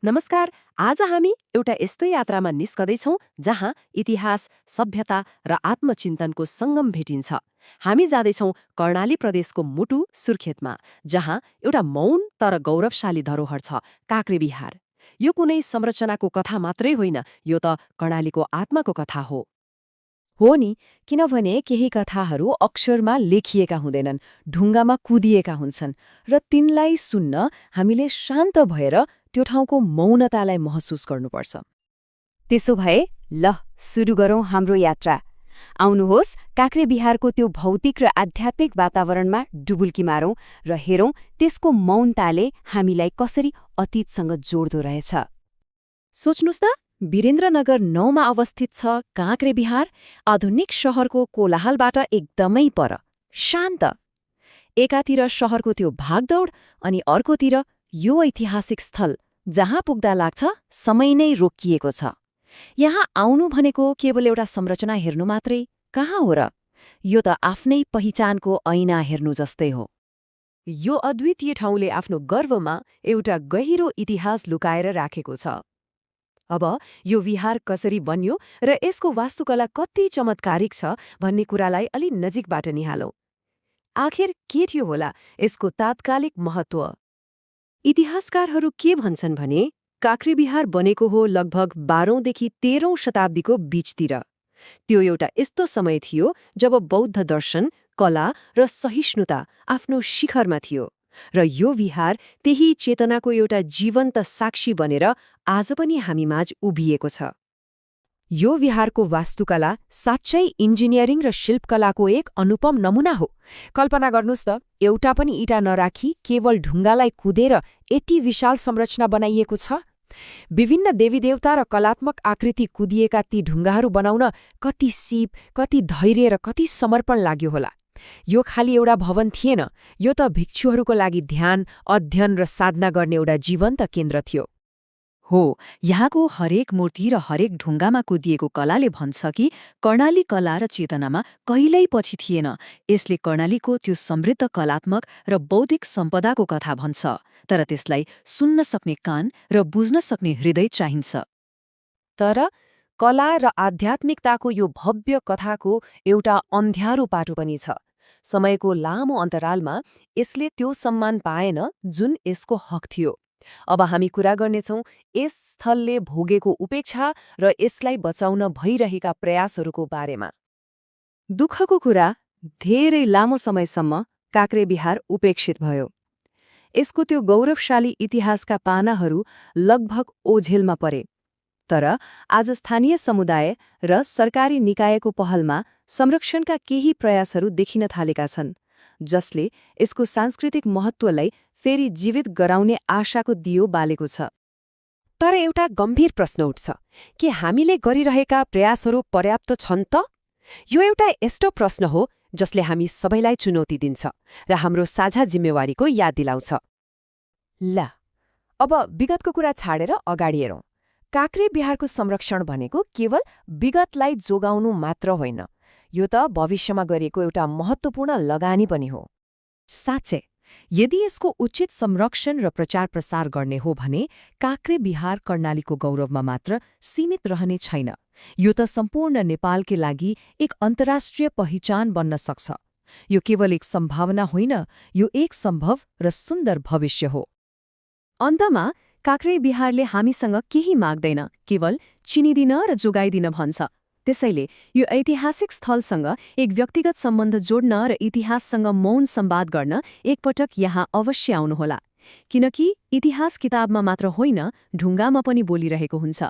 नमस्कार। आज हामी एउटा यस्तो यात्रामा निस्कदैछौँ जहाँ इतिहास, सभ्यता र आत्मचिन्तनको सङ्गम भेटिन्छ। हामी जाँदैछौँ कर्णाली प्रदेशको मुटु सुर्खेतमा, जहाँ एउटा मौन तर गौरवशाली धरोहर छ, काँक्रेबिहार। यो कुनै संरचनाको कथा मात्रै होइन, यो त कर्णालीको आत्माको कथा हो। हो नि, किनभने केही कथाहरू अक्षरमा लेखिएका हुँदैनन्, ढुङ्गामा कुदिएका हुन्छन् र तिनलाई सुन्न हामीले शान्त भएर त्यो ठाउँको मौनतालाई महसुस गर्नुपर्छ। त्यसो भए ल सुरु गरौँ हाम्रो यात्रा। आउनुहोस्, काँक्रेबिहारको त्यो भौतिक र आध्यात्मिक वातावरणमा डुबुल्की मारौँ र हेरौँ त्यसको मौनताले हामीलाई कसरी अतीतसँग जोड्दो रहेछ। सोच्नुस् त, वीरेन्द्रनगर 9 मा अवस्थित छ काँक्रेबिहार, आधुनिक शहरको कोलाहलबाट एकदमै पर, शान्त। एकातिर शहरको त्यो भागदौड अनि अर्कोतिर यो ऐतिहासिक स्थल जहाँ पुग्दा लाग्छ समय नै रोकिएको छ। यहाँ आउनु भनेको केवल एउटा संरचना हेर्नु मात्रै कहाँ हो र? यो त आफ्नै पहिचानको ऐना हेर्नु जस्तै हो। यो अद्वितीय ठाउँले आफ्नो गर्वमा एउटा गहिरो इतिहास लुकाएर राखेको छ। अब यो विहार कसरी बन्यो र यसको वास्तुकला कति चमत्कारिक छ भन्ने कुरालाई अलि नजिकबाट निहालौँ। आखिर के थियो होला यसको तात्कालिक महत्त्व? इतिहासकारहरू के भन्छन् भने काँक्रेबिहार बनेको हो लगभग 12औं देखि 13औं शताब्दीको बीचतिर। त्यो एउटा यस्तो समय थियो जब बौद्ध दर्शन, कला र सहिष्णुता आफ्नो शिखरमा थियो, र यो विहार त्यही चेतनाको एउटा जीवन्त साक्षी बनेर आज पनि हामीमाझ उभिएको छ। यो विहारको वास्तुकला साँच्चै इन्जिनियरिङ र शिल्पकलाको एक अनुपम नमुना हो। कल्पना गर्नुस् त, एउटा पनि इँटा नराखी केवल ढुङ्गालाई कुदेर यति विशाल संरचना बनाइएको छ। विभिन्न देवीदेवता र कलात्मक आकृति कुदिएका ती ढुङ्गाहरू बनाउन कति सिप, कति धैर्य र कति समर्पण लाग्यो होला। यो खाली एउटा भवन थिएन, यो त भिक्षुहरूको लागि ध्यान, अध्ययन र साधना गर्ने एउटा जीवन्त केन्द्र थियो। हो, यहाँको हरेक मूर्ति र हरेक ढुङ्गामा कुदिएको कलाले भन्छ कि कर्णाली कला र चेतनामा कहिल्यै पछि थिएन। यसले कर्णालीको त्यो समृद्ध कलात्मक र बौद्धिक सम्पदाको कथा भन्छ, तर त्यसलाई सुन्न सक्ने कान र बुझ्न सक्ने हृदय चाहिन्छ। तर कला र आध्यात्मिकताको यो भव्य कथाको एउटा अन्ध्यारो पाटो पनि छ। समयको लामो अन्तरालमा यसले त्यो सम्मान पाएन जुन यसको हक थियो। अब हामी कुरा गर्नेछौँ यस स्थलले भोगेको उपेक्षा र यसलाई बचाउन भइरहेका प्रयासहरूको बारेमा। दुःखको कुरा, धेरै लामो समयसम्म काँक्रेबिहार उपेक्षित भयो। यसको त्यो गौरवशाली इतिहासका पानाहरू लगभग ओझेलमा परे। तर आज स्थानीय समुदाय र सरकारी निकायको पहलमा संरक्षणका केही प्रयासहरू देखिन थालेका छन्, जसले यसको सांस्कृतिक महत्त्वलाई फेरि जीवित गराउने आशाको दियो बालेको छ। तर एउटा गम्भीर प्रश्न उठ्छ, के हामीले गरिरहेका प्रयासहरू पर्याप्त छन् त? यो एउटा यस्तो प्रश्न हो जसले हामी सबैलाई चुनौती दिन्छ र हाम्रो साझा जिम्मेवारीको याद दिलाउँछ। ल, अब विगतको कुरा छाडेर अगाडि हेरौँ। काँक्रेबिहारको संरक्षण भनेको केवल विगतलाई जोगाउनु मात्र होइन, यो त भविष्यमा गरिएको एउटा महत्त्वपूर्ण लगानी पनि हो। साँच्चै, यदि यसको उचित संरक्षण र प्रचार प्रसार गर्ने हो भने काँक्रेबिहार कर्णालीको गौरवमा मात्र सीमित रहने छैन। यो त सम्पूर्ण नेपालकै लागि एक अन्तर्राष्ट्रिय पहिचान बन्न सक्छ। यो केवल एक सम्भावना होइन, यो एक सम्भव र सुन्दर भविष्य हो। अन्तमा काँक्रेबिहारले हामीसँग केही माग्दैन, केवल चिनिदिन र जोगाइदिन भन्छ। त्यसैले यो ऐतिहासिक स्थलसँग एक व्यक्तिगत सम्बन्ध जोड्न र इतिहाससँग मौन संवाद गर्न एकपटक यहाँ अवश्य आउनुहोला, किनकि इतिहास किताबमा मात्र होइन, ढुङ्गामा पनि बोलिरहेको हुन्छ।